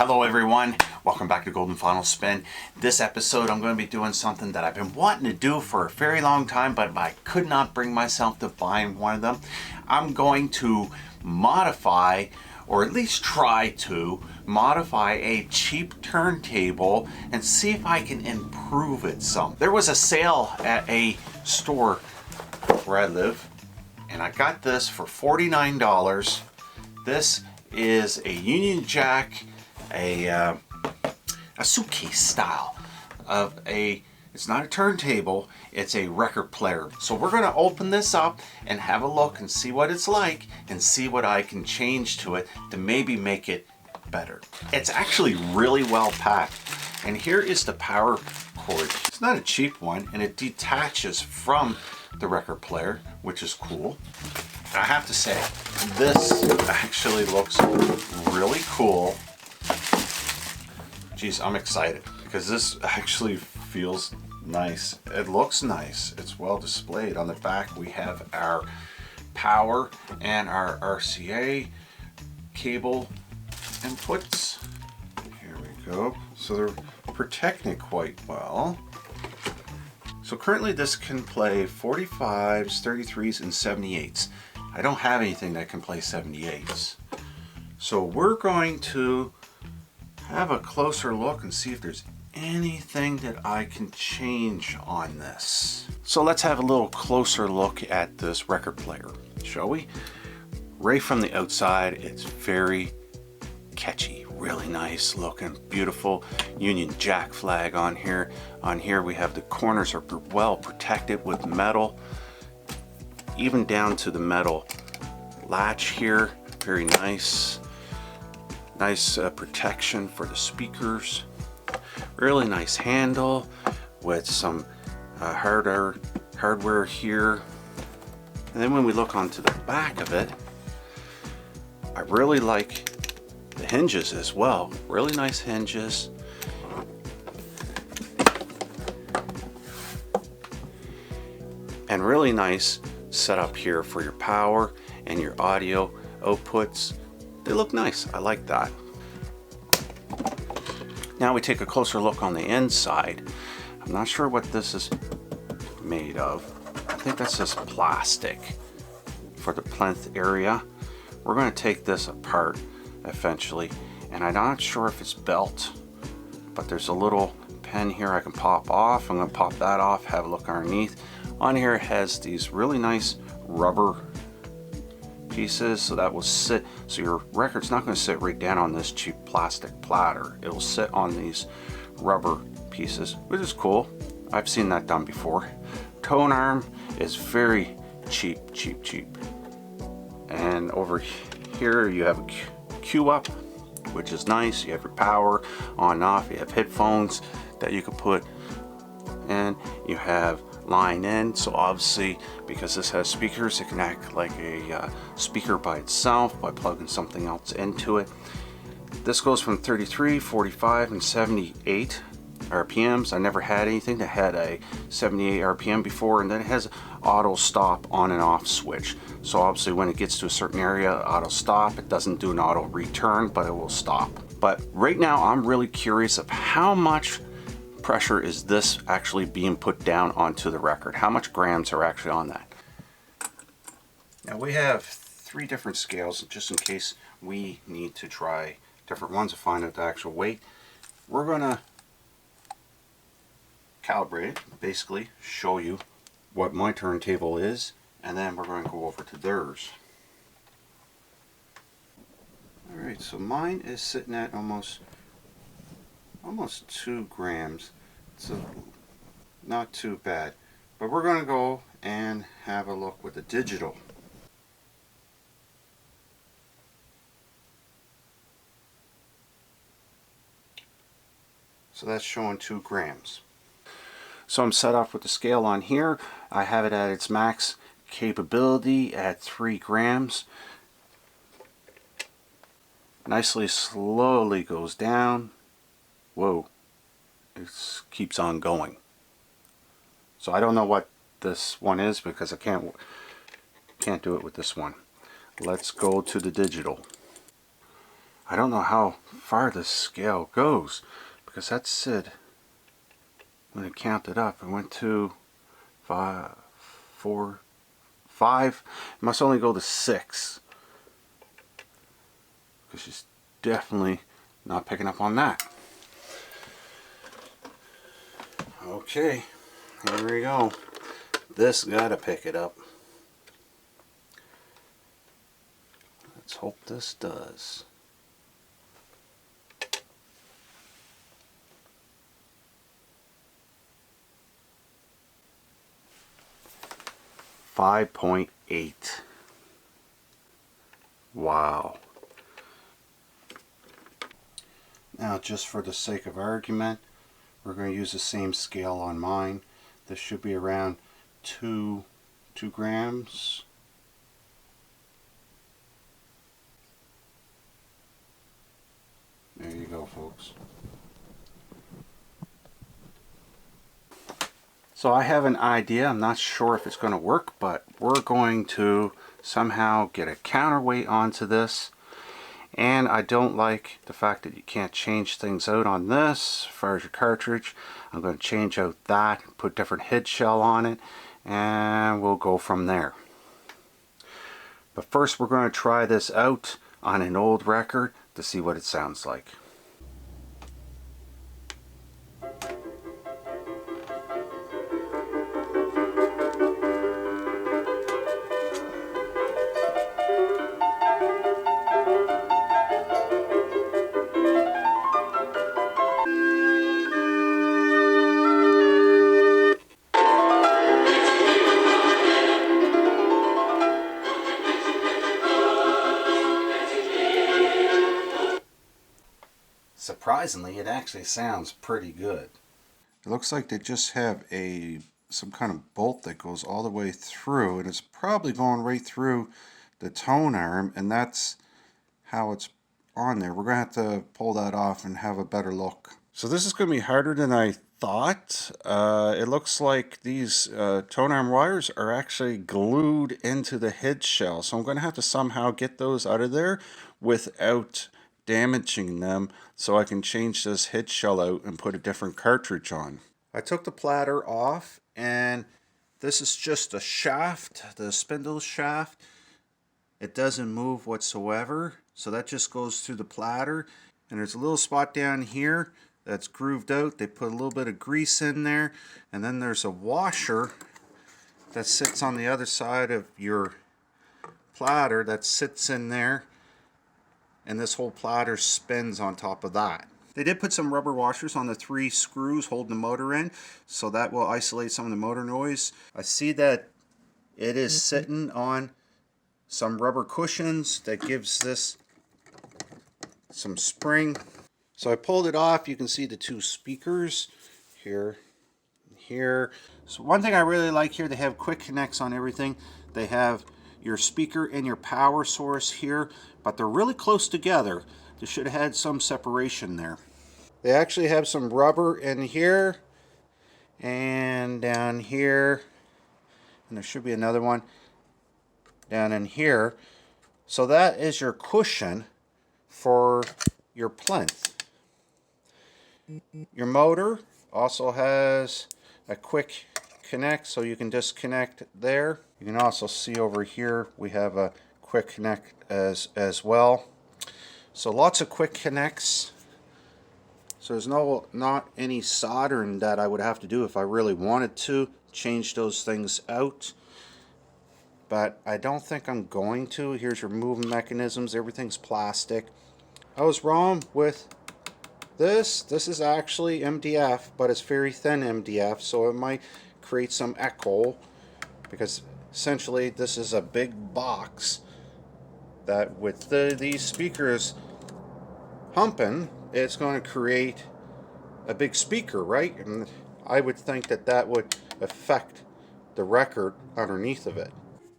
Hello everyone, welcome back to Golden Final Spin. This episode I'm going to be doing something that I've been wanting to do for a very long time, but I could not bring myself to buying one of them. I'm going to modify, or at least try to modify, a cheap turntable and see if I can improve it some. There was a sale at a store where I live and I got this for $49. This is a Union Jack, a suitcase style of it's not a turntable, it's a record player. So we're going to open this up and have a look and see what it's like and see what I can change to it to maybe make it better. It's actually really well packed, and here is the power cord. It's not a cheap one, and it detaches from the record player, which is cool. I have to say, this actually looks really cool. Geez, I'm excited because this actually feels nice. It looks nice. It's well displayed. On the back we have our power and our RCA cable inputs. Here we go. So they're protecting it quite well. So currently this can play 45s, 33s, and 78s. I don't have anything that can play 78s. So we're going to have a closer look and see if there's anything that I can change on this. So let's have a little closer look at this record player, shall we? Right from the outside, it's very catchy, really nice looking, beautiful Union Jack flag on here. On here we have the corners are well protected with metal, even down to the metal latch here. Very nice. Nice protection for the speakers. Really nice handle with some hardware here. And then when we look onto the back of it, I really like the hinges as well. Really nice hinges. And really nice setup here for your power and your audio outputs. They look nice. I like that. Now we take a closer look on the inside. I'm not sure what this is made of. I think that's just plastic for the plinth area. We're going to take this apart eventually, and I'm not sure if it's belt, but there's a little pen here I can pop off. I'm going to pop that off, have a look underneath. On here it has these really nice rubber pieces, so that will sit, so your record's not going to sit right down on this cheap plastic platter. It will sit on these rubber pieces, which is cool. I've seen that done before. Tone arm is very cheap. And over here you have a cue up, which is nice. You have your power on and off. You have headphones that you can put, and you have line in. So obviously, because this has speakers, it can act like a speaker by itself by plugging something else into it. This goes from 33, 45, and 78 RPMs. I never had anything that had a 78 RPM before, and then it has auto stop on and off switch. So obviously when it gets to a certain area, auto stop. It doesn't do an auto return, but it will stop. But right now I'm really curious of how much pressure is this actually being put down onto the record. How much grams are actually on that? Now we have 3 different scales just in case we need to try different ones to find out the actual weight. We're going to calibrate it, basically show you what my turntable is, and then we're going to go over to theirs. Alright, so mine is sitting at almost 2 grams, so not too bad. But we're going to go and have a look with the digital. So that's showing 2 grams. So I'm set off with the scale on here. I have it at its max capability at 3 grams. Nicely slowly goes down. Whoa, it keeps on going. So I don't know what this one is because I can't do it with this one. Let's go to the digital. I don't know how far this scale goes, because that said, when it counted up, it went to 5, 4, 5. It must only go to 6, because she's definitely not picking up on that. Okay, here we go. This gotta pick it up. Let's hope this does. 5.8. Wow. Now, just for the sake of argument, we're going to use the same scale on mine. This should be around 2 grams. There you go, folks. So I have an idea. I'm not sure if it's going to work, but we're going to somehow get a counterweight onto this. And I don't like the fact that you can't change things out on this as far as your cartridge. I'm going to change out that, put different head shell on it, and we'll go from there. But first we're going to try this out on an old record to see what it sounds like. Surprisingly, it actually sounds pretty good. It looks like they just have some kind of bolt that goes all the way through, and it's probably going right through the tone arm, and that's how it's on there. We're going to have to pull that off and have a better look. So this is going to be harder than I thought. It looks like these tone arm wires are actually glued into the head shell, so I'm going to have to somehow get those out of there without damaging them, so I can change this head shell out and put a different cartridge on. I took the platter off, and this is just a shaft, the spindle shaft. It doesn't move whatsoever, so that just goes through the platter. And there's a little spot down here that's grooved out. They put a little bit of grease in there, and then there's a washer that sits on the other side of your platter that sits in there, and this whole platter spins on top of that. They did put some rubber washers on the 3 screws holding the motor in, so that will isolate some of the motor noise. I see that it is sitting on some rubber cushions that gives this some spring. So I pulled it off. You can see the 2 speakers here and here. So one thing I really like here, they have quick connects on everything. They have your speaker and your power source here, but they're really close together. They should have had some separation there. They actually have some rubber in here and down here, and there should be another one down in here. So that is your cushion for your plinth. Your motor also has a quick connect, so you can disconnect there. You can also see over here we have a quick connect as well. So lots of quick connects. So there's not any soldering that I would have to do if I really wanted to change those things out. But I don't think I'm going to. Here's your moving mechanisms. Everything's plastic. I was wrong with this. This is actually MDF, but it's very thin MDF, so it might create some echo, because essentially this is a big box that with these speakers humping, it's going to create a big speaker, right? And I would think that that would affect the record underneath of it.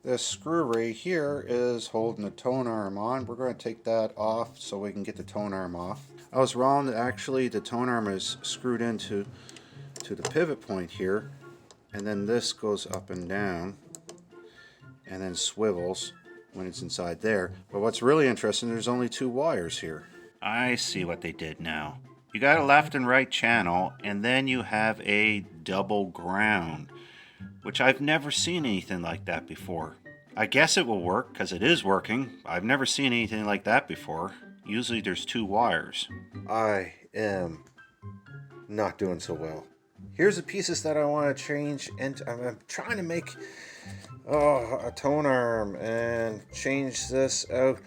This screw right here is holding the tone arm on. We're going to take that off so we can get the tone arm off. I was wrong. Actually, the tone arm is screwed into the pivot point here, and then this goes up and down and then swivels when it's inside there. But what's really interesting, there's only 2 wires here. I see what they did now. You got a left and right channel, and then you have a double ground, which I've never seen anything like that before. I guess it will work, because it is working. I've never seen anything like that before. Usually there's 2 wires. I am not doing so well. Here's the pieces that I want to change, and I'm trying to make a tone arm and change this out.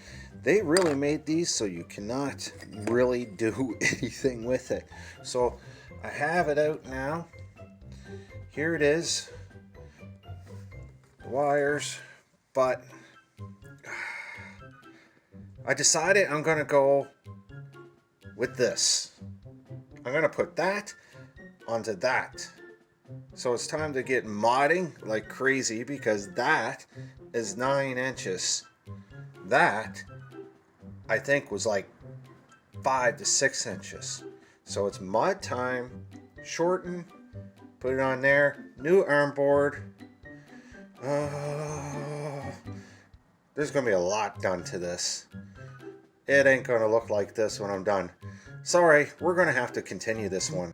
They really made these so you cannot really do anything with it. So I have it out now. Here it is. The wires. But I decided I'm going to go with this. I'm going to put that onto that. So it's time to get modding like crazy, because that is 9 inches. That, I think, was like 5 to 6 inches. So it's mod time. Shorten. Put it on there. New arm board. There's going to be a lot done to this. It ain't going to look like this when I'm done. Sorry, we're going to have to continue this one.